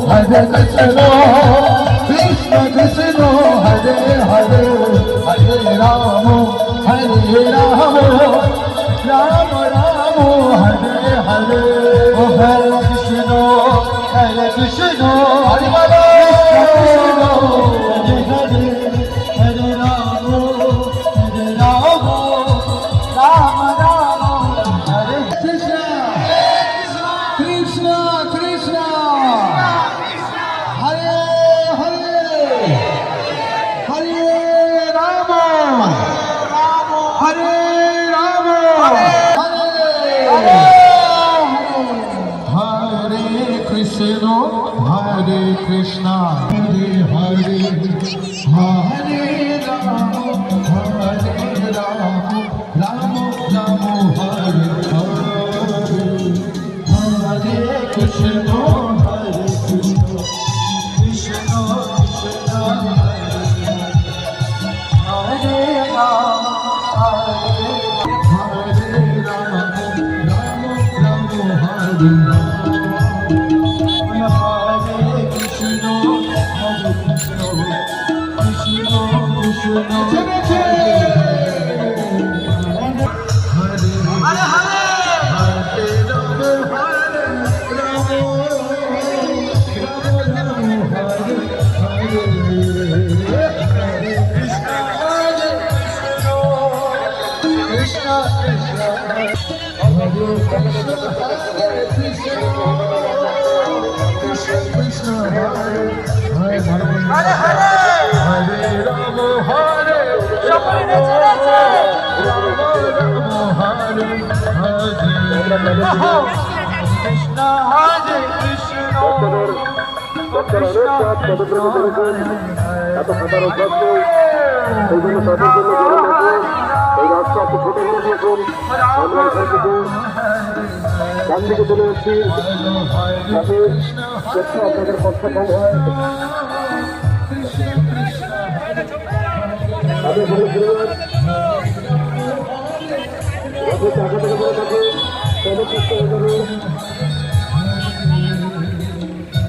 Hare Krishna, Krishna Krishna, Hare Hare, Hare Rama, Hare Rama, Rama Rama, Hare Hare. Oh Hare Krishna, Hare Krishna, Hare Rama, Hare Hare, Hare Rama, Hare Rama, Rama Rama, Hare Krishna, Krishna Krishna. Hare Krishna, Hare Hare, Hare Rama, Hare Rama, Rama Rama, Hare Hare, Hare Krishna, Hare Krishna, Krishna Krishna, Hare Rama, Hare Rama, Rama Rama, Hare Hare. গান্ধীকে চলে যাচ্ছি যাতে আপনাদের কষ্ট কম হয় তাদের ভালো পরিবার যাতে টাকা থেকে বড় থাকে তাদের চেষ্টা করবে